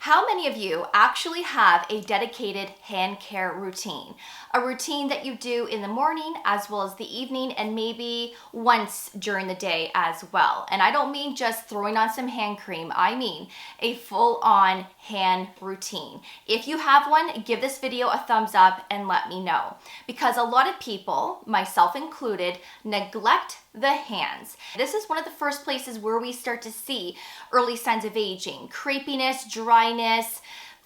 How many of you actually have a dedicated hand care routine? A routine that you do in the morning as well as the evening and maybe once during the day as well. And I don't mean just throwing on some hand cream, I mean a full-on hand routine. If you have one, give this video a thumbs up and let me know. Because a lot of people, myself included, neglect the hands. This is one of the first places where we start to see early signs of aging, crepiness, dryness,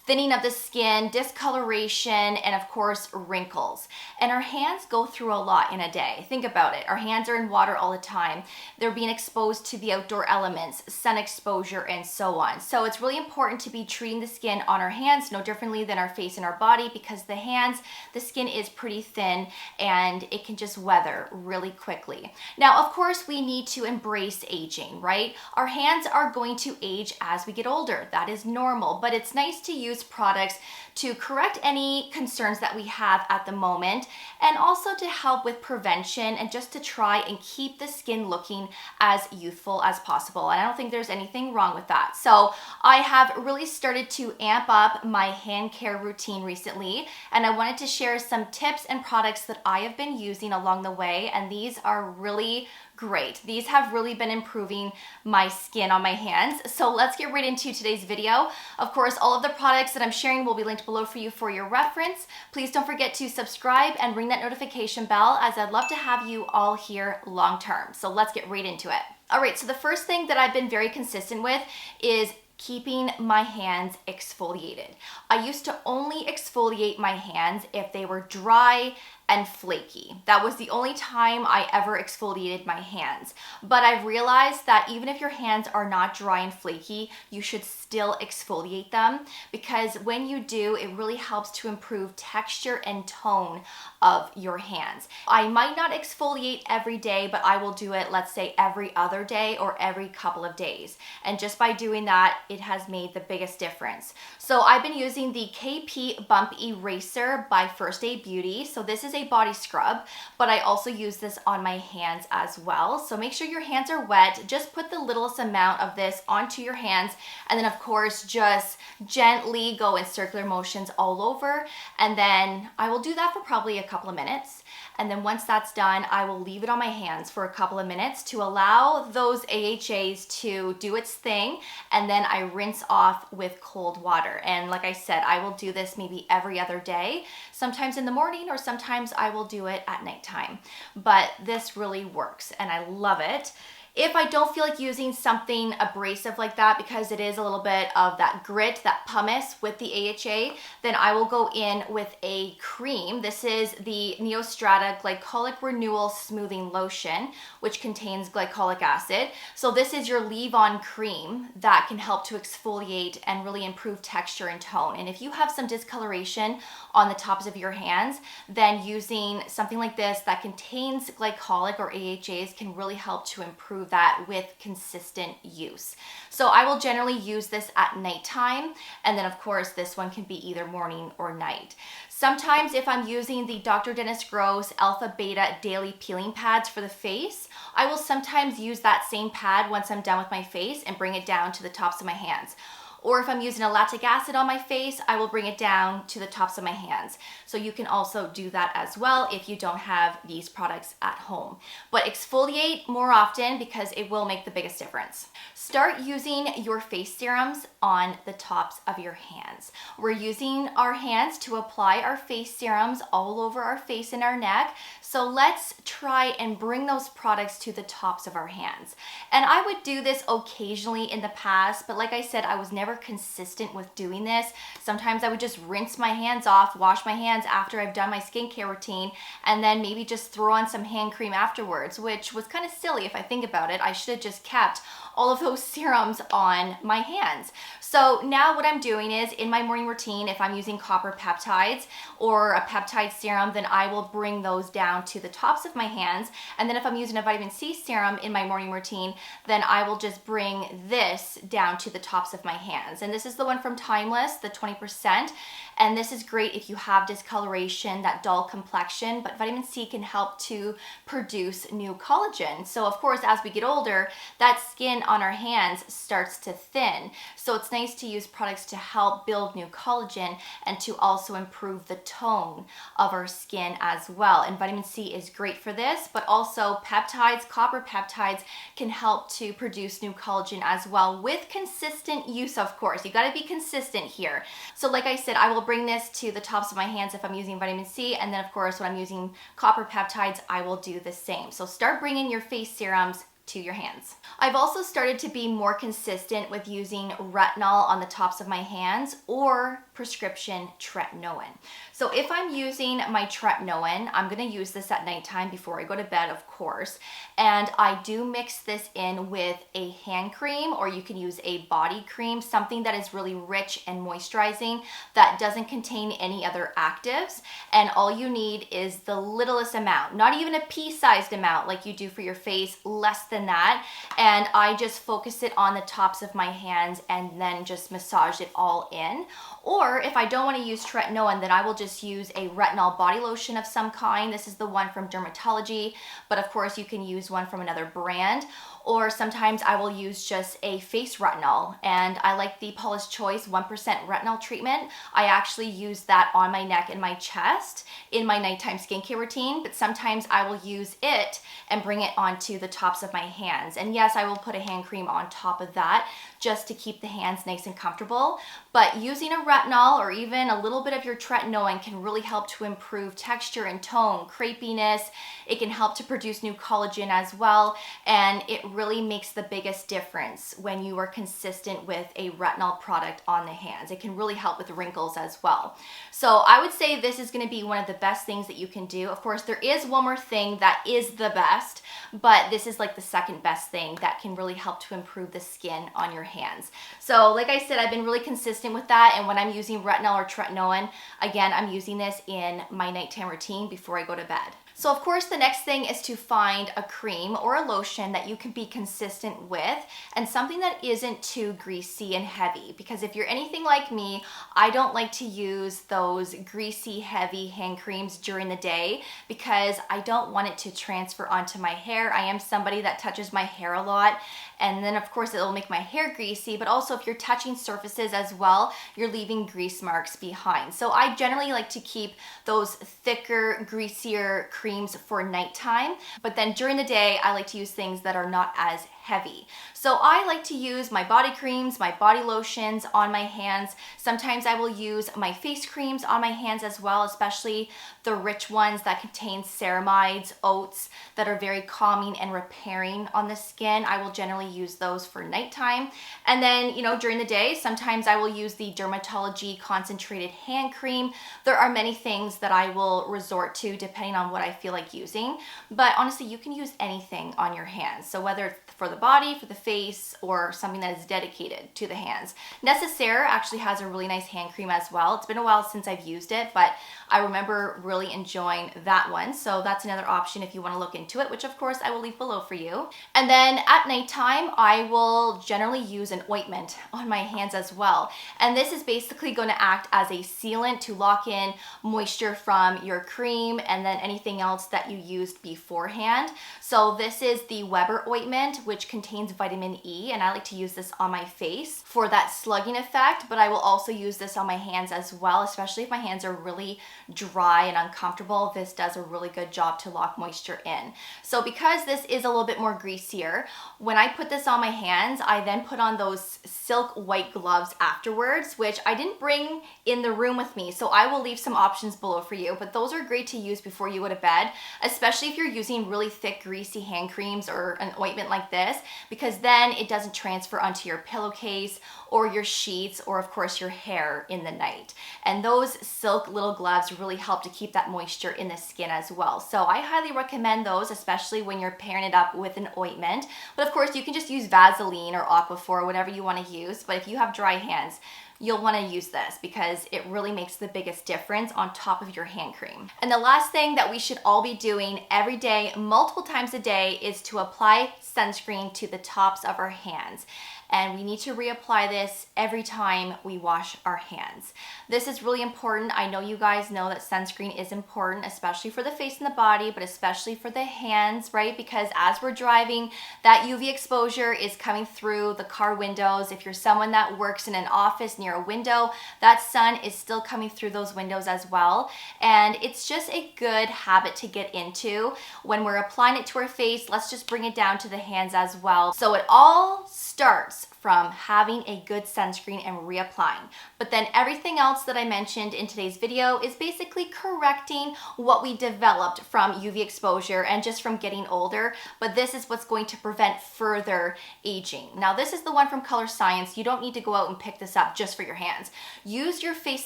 thinning of the skin, discoloration, and of course, wrinkles. And our hands go through a lot in a day. Think about it. Our hands are in water all the time. They're being exposed to the outdoor elements, sun exposure, and so on. So it's really important to be treating the skin on our hands no differently than our face and our body, because the skin is pretty thin and it can just weather really quickly. Now, of course, we need to embrace aging, right? Our hands are going to age as we get older. That is normal, but it's nice to use products to correct any concerns that we have at the moment, and also to help with prevention and just to try and keep the skin looking as youthful as possible. And I don't think there's anything wrong with that. So I have really started to amp up my hand care routine recently, and I wanted to share some tips and products that I have been using along the way, and these are really great. These have really been improving my skin on my hands. So let's get right into today's video. Of course, all of the products that I'm sharing will be linked below for you for your reference. Please don't forget to subscribe and ring that notification bell, as I'd love to have you all here long term. So let's get right into it. All right, so the first thing that I've been very consistent with is keeping my hands exfoliated. I used to only exfoliate my hands if they were dry and flaky. That was the only time I ever exfoliated my hands. But I've realized that even if your hands are not dry and flaky, you should still exfoliate them, because when you do, it really helps to improve texture and tone of your hands. I might not exfoliate every day, but I will do it, let's say, every other day or every couple of days. And just by doing that, it has made the biggest difference. So I've been using the KP Bump Eraser by First Aid Beauty. So this is a body scrub, but I also use this on my hands as well. So make sure your hands are wet. Just put the littlest amount of this onto your hands, and then of course just gently go in circular motions all over. And then I will do that for probably a couple of minutes. And then once that's done, I will leave it on my hands for a couple of minutes to allow those AHAs to do its thing. And then I rinse off with cold water. And like I said, I will do this maybe every other day, sometimes in the morning, or sometimes I will do it at nighttime. But this really works and I love it. If I don't feel like using something abrasive like that, because it is a little bit of that grit, that pumice with the AHA, then I will go in with a cream. This is the Neostrata Glycolic Renewal Smoothing Lotion, which contains glycolic acid. So this is your leave-on cream that can help to exfoliate and really improve texture and tone. And if you have some discoloration on the tops of your hands, then using something like this that contains glycolic or AHAs can really help to improve that with consistent use. So I will generally use this at nighttime, and then of course this one can be either morning or night. Sometimes if I'm using the Dr. Dennis Gross Alpha Beta Daily Peeling Pads for the face, I will sometimes use that same pad once I'm done with my face and bring it down to the tops of my hands. Or if I'm using a lactic acid on my face, I will bring it down to the tops of my hands. So you can also do that as well if you don't have these products at home. But exfoliate more often, because it will make the biggest difference. Start using your face serums on the tops of your hands. We're using our hands to apply our face serums all over our face and our neck. So let's try and bring those products to the tops of our hands. And I would do this occasionally in the past, but like I said, I was never consistent with doing this. Sometimes I would just rinse my hands off, wash my hands after I've done my skincare routine, and then maybe just throw on some hand cream afterwards, which was kind of silly if I think about it. I should have just kept all of those serums on my hands. So now what I'm doing is, in my morning routine, if I'm using copper peptides or a peptide serum, then I will bring those down to the tops of my hands. And then if I'm using a vitamin C serum in my morning routine, then I will just bring this down to the tops of my hands. And this is the one from Timeless, the 20%. And this is great if you have discoloration, that dull complexion, but vitamin C can help to produce new collagen. So of course, as we get older, that skin on our hands starts to thin. So it's nice to use products to help build new collagen and to also improve the tone of our skin as well. And vitamin C is great for this, but also peptides, copper peptides can help to produce new collagen as well with consistent use, of course. You gotta be consistent here. So like I said, I will bring this to the tops of my hands if I'm using vitamin C, and then of course when I'm using copper peptides, I will do the same. So start bringing your face serums to your hands. I've also started to be more consistent with using retinol on the tops of my hands or prescription tretinoin. So if I'm using my tretinoin, I'm gonna use this at nighttime before I go to bed, of course, and I do mix this in with a hand cream, or you can use a body cream, something that is really rich and moisturizing that doesn't contain any other actives, and all you need is the littlest amount, not even a pea-sized amount like you do for your face, less than that, and I just focus it on the tops of my hands and then just massage it all in. Or if I don't want to use tretinoin, then I will just use a retinol body lotion of some kind. This is the one from Dermatology, but of course you can use one from another brand. Or sometimes I will use just a face retinol, and I like the Paula's Choice 1% retinol treatment. I actually use that on my neck and my chest in my nighttime skincare routine, but sometimes I will use it and bring it onto the tops of my hands. And yes, I will put a hand cream on top of that just to keep the hands nice and comfortable. But using a retinol or even a little bit of your tretinoin can really help to improve texture and tone, crepiness. It can help to produce new collagen as well, and it really makes the biggest difference when you are consistent with a retinol product on the hands. It can really help with wrinkles as well. So I would say this is going to be one of the best things that you can do. Of course, there is one more thing that is the best, but this is like the second best thing that can really help to improve the skin on your hands. So like I said, I've been really consistent with that, and when I'm using retinol or tretinoin, again, I'm using this in my nighttime routine before I go to bed. So of course the next thing is to find a cream or a lotion that you can be consistent with, and something that isn't too greasy and heavy, because if you're anything like me, I don't like to use those greasy, heavy hand creams during the day because I don't want it to transfer onto my hair. I am somebody that touches my hair a lot, and then of course it'll make my hair greasy, but also if you're touching surfaces as well, you're leaving grease marks behind. So I generally like to keep those thicker, greasier creams for nighttime, but then during the day, I like to use things that are not as heavy. So I like to use my body creams, my body lotions on my hands. Sometimes I will use my face creams on my hands as well, especially the rich ones that contain ceramides, oats, that are very calming and repairing on the skin. I will generally use those for nighttime. And then, during the day, sometimes I will use the Dermatology concentrated hand cream. There are many things that I will resort to depending on what I feel like using, but honestly, you can use anything on your hands. So whether it's for the body, for the face, or something that is dedicated to the hands. Necessaire actually has a really nice hand cream as well. It's been a while since I've used it, but I remember really enjoying that one. So that's another option if you want to look into it, which of course I will leave below for you. And then at nighttime, I will generally use an ointment on my hands as well. And this is basically going to act as a sealant to lock in moisture from your cream and then anything else that you used beforehand. So this is the Weber ointment, which contains vitamin E, and I like to use this on my face for that slugging effect, but I will also use this on my hands as well, especially if my hands are really dry and uncomfortable. This does a really good job to lock moisture in. So because this is a little bit more greasier, when I put this on my hands, I then put on those silk white gloves afterwards, which I didn't bring in the room with me, so I will leave some options below for you, but those are great to use before you go to bed, especially if you're using really thick, greasy hand creams or an ointment like this, because then it doesn't transfer onto your pillowcase or your sheets or of course your hair in the night. And those silk little gloves really help to keep that moisture in the skin as well. So I highly recommend those, especially when you're pairing it up with an ointment. But of course you can just use Vaseline or Aquaphor or whatever you want to use. But if you have dry hands, you'll want to use this because it really makes the biggest difference on top of your hand cream. And the last thing that we should all be doing every day, multiple times a day, is to apply sunscreen to the tops of our hands. and we need to reapply this every time we wash our hands. This is really important. I know you guys know that sunscreen is important, especially for the face and the body, but especially for the hands, right? Because as we're driving, that UV exposure is coming through the car windows. If you're someone that works in an office near a window, that sun is still coming through those windows as well. And it's just a good habit to get into. When we're applying it to our face, let's just bring it down to the hands as well. So it all starts from having a good sunscreen and reapplying. But then everything else that I mentioned in today's video is basically correcting what we developed from UV exposure and just from getting older. But this is what's going to prevent further aging. Now, this is the one from Color Science. You don't need to go out and pick this up just for your hands. Use your face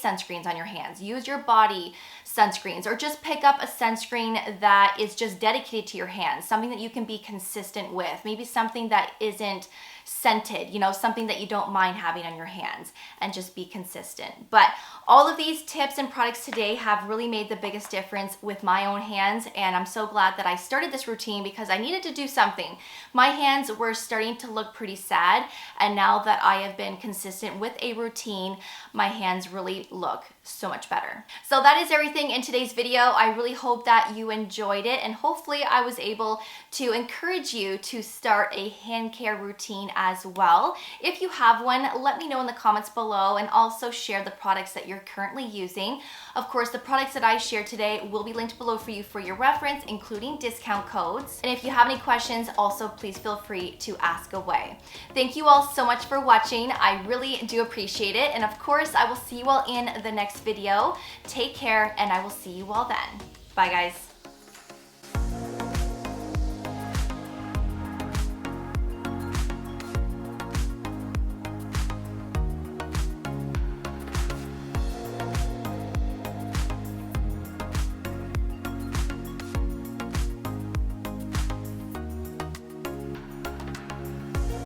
sunscreens on your hands. Use your body sunscreens, or just pick up a sunscreen that is just dedicated to your hands, something that you can be consistent with, maybe something that isn't scented, you know, something that you don't mind having on your hands, and just be consistent. But all of these tips and products today have really made the biggest difference with my own hands, and I'm so glad that I started this routine because I needed to do something. My hands were starting to look pretty sad, and now that I have been consistent with a routine, my hands really look so much better. So that is everything in today's video. I really hope that you enjoyed it, and hopefully I was able to encourage you to start a hand care routine as well. If you have one, let me know in the comments below, and also share the products that you're currently using. Of course, the products that I shared today will be linked below for you for your reference, including discount codes. And if you have any questions, also please feel free to ask away. Thank you all so much for watching. I really do appreciate it. And of course, I will see you all in the next video. Take care, and I will see you all then. Bye, guys.